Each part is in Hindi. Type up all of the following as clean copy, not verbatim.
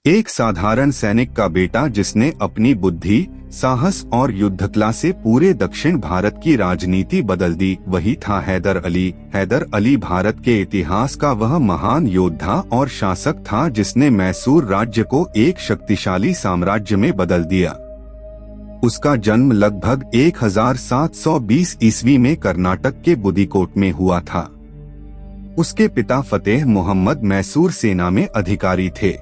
एक साधारण सैनिक का बेटा जिसने अपनी बुद्धि, साहस और युद्धकला से पूरे दक्षिण भारत की राजनीति बदल दी, वही था हैदर अली। हैदर अली भारत के इतिहास का वह महान योद्धा और शासक था जिसने मैसूर राज्य को एक शक्तिशाली साम्राज्य में बदल दिया। उसका जन्म लगभग 1720 ईस्वी में कर्नाटक के बुदिकोट में हुआ था। उसके पिता फतेह मोहम्मद मैसूर सेना में अधिकारी थे।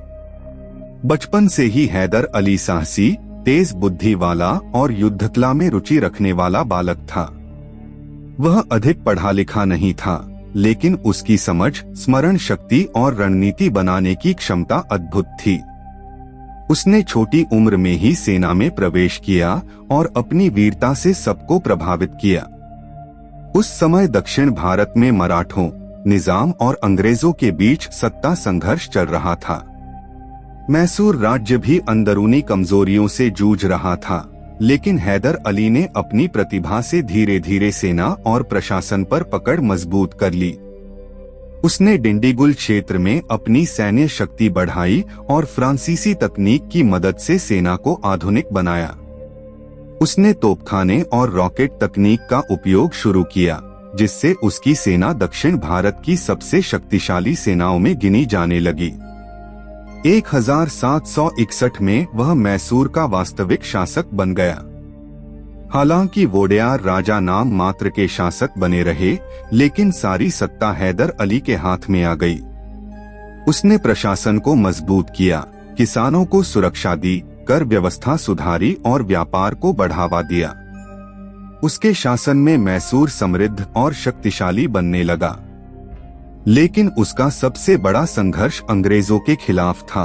बचपन से ही हैदर अली साहसी, तेज बुद्धि वाला और युद्धकला में रुचि रखने वाला बालक था। वह अधिक पढ़ा लिखा नहीं था, लेकिन उसकी समझ, स्मरण शक्ति और रणनीति बनाने की क्षमता अद्भुत थी। उसने छोटी उम्र में ही सेना में प्रवेश किया और अपनी वीरता से सबको प्रभावित किया। उस समय दक्षिण भारत में मराठों, निजाम और अंग्रेजों के बीच सत्ता संघर्ष चल रहा था। मैसूर राज्य भी अंदरूनी कमजोरियों से जूझ रहा था, लेकिन हैदर अली ने अपनी प्रतिभा से धीरे धीरे सेना और प्रशासन पर पकड़ मजबूत कर ली। उसने डिंडीगुल क्षेत्र में अपनी सैन्य शक्ति बढ़ाई और फ्रांसीसी तकनीक की मदद से सेना को आधुनिक बनाया। उसने तोपखाने और रॉकेट तकनीक का उपयोग शुरू किया, जिससे उसकी सेना दक्षिण भारत की सबसे शक्तिशाली सेनाओं में गिनी जाने लगी। 1761 में वह मैसूर का वास्तविक शासक बन गया। हालांकि वोडेयार राजा नाम मात्र के शासक बने रहे, लेकिन सारी सत्ता हैदर अली के हाथ में आ गई। उसने प्रशासन को मजबूत किया, किसानों को सुरक्षा दी, कर व्यवस्था सुधारी और व्यापार को बढ़ावा दिया। उसके शासन में मैसूर समृद्ध और शक्तिशाली बनने लगा। लेकिन उसका सबसे बड़ा संघर्ष अंग्रेजों के खिलाफ था।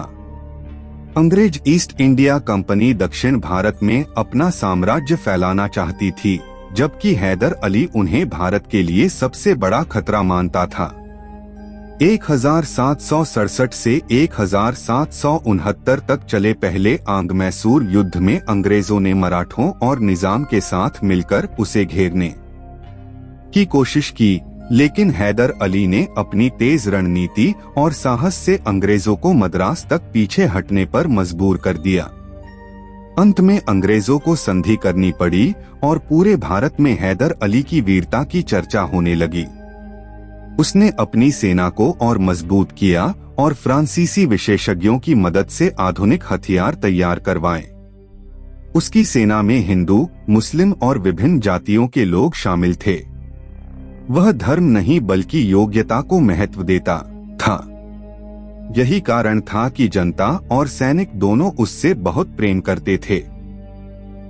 अंग्रेज ईस्ट इंडिया कंपनी दक्षिण भारत में अपना साम्राज्य फैलाना चाहती थी, जबकि हैदर अली उन्हें भारत के लिए सबसे बड़ा खतरा मानता था। 1767 से 1769 तक चले पहले आंग मैसूर युद्ध में अंग्रेजों ने मराठों और निजाम के साथ मिलकर उसे घेरने की कोशिश की, लेकिन हैदर अली ने अपनी तेज रणनीति और साहस से अंग्रेजों को मद्रास तक पीछे हटने पर मजबूर कर दिया। अंत में अंग्रेजों को संधि करनी पड़ी और पूरे भारत में हैदर अली की वीरता की चर्चा होने लगी। उसने अपनी सेना को और मजबूत किया और फ्रांसीसी विशेषज्ञों की मदद से आधुनिक हथियार तैयार करवाए। उसकी सेना में हिंदू, मुस्लिम और विभिन्न जातियों के लोग शामिल थे। वह धर्म नहीं बल्कि योग्यता को महत्व देता था। यही कारण था कि जनता और सैनिक दोनों उससे बहुत प्रेम करते थे।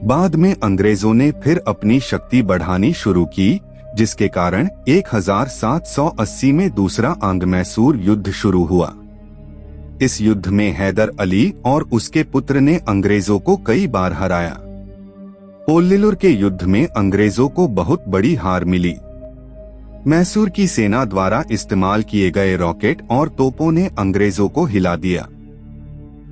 बाद में अंग्रेजों ने फिर अपनी शक्ति बढ़ानी शुरू की, जिसके कारण 1780 में दूसरा आंग मैसूर युद्ध शुरू हुआ। इस युद्ध में हैदर अली और उसके पुत्र ने अंग्रेजों को कई बार हराया। पोल्लिलुर के युद्ध में अंग्रेजों को बहुत बड़ी हार मिली। मैसूर की सेना द्वारा इस्तेमाल किए गए रॉकेट और तोपों ने अंग्रेजों को हिला दिया।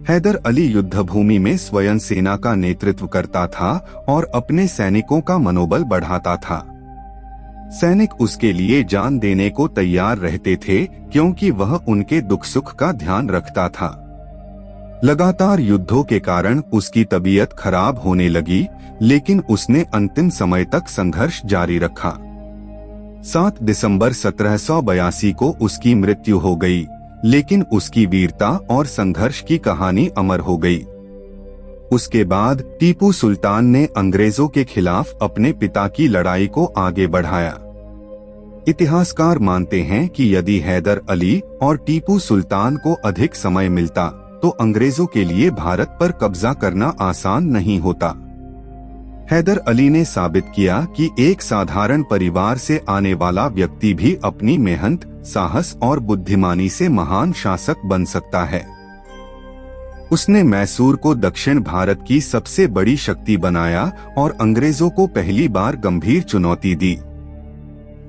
हैदर अली युद्धभूमि में स्वयं सेना का नेतृत्व करता था और अपने सैनिकों का मनोबल बढ़ाता था। सैनिक उसके लिए जान देने को तैयार रहते थे, क्योंकि वह उनके दुख सुख का ध्यान रखता था। लगातार युद्धों के कारण उसकी तबीयत खराब होने लगी, लेकिन उसने अंतिम समय तक संघर्ष जारी रखा। 7 दिसंबर 1782 को उसकी मृत्यु हो गई, लेकिन उसकी वीरता और संघर्ष की कहानी अमर हो गई। उसके बाद टीपू सुल्तान ने अंग्रेजों के खिलाफ अपने पिता की लड़ाई को आगे बढ़ाया। इतिहासकार मानते हैं कि यदि हैदर अली और टीपू सुल्तान को अधिक समय मिलता, तो अंग्रेजों के लिए भारत पर कब्जा करना आसान नहीं होता। हैदर अली ने साबित किया कि एक साधारण परिवार से आने वाला व्यक्ति भी अपनी मेहनत, साहस और बुद्धिमानी से महान शासक बन सकता है। उसने मैसूर को दक्षिण भारत की सबसे बड़ी शक्ति बनाया और अंग्रेजों को पहली बार गंभीर चुनौती दी।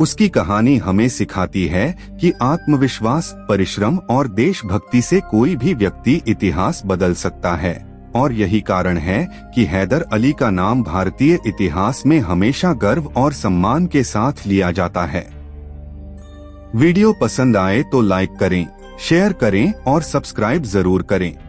उसकी कहानी हमें सिखाती है कि आत्मविश्वास, परिश्रम और देशभक्ति से कोई भी व्यक्ति इतिहास बदल सकता है, और यही कारण है कि हैदर अली का नाम भारतीय इतिहास में हमेशा गर्व और सम्मान के साथ लिया जाता है। वीडियो पसंद आए तो लाइक करें, शेयर करें और सब्सक्राइब जरूर करें।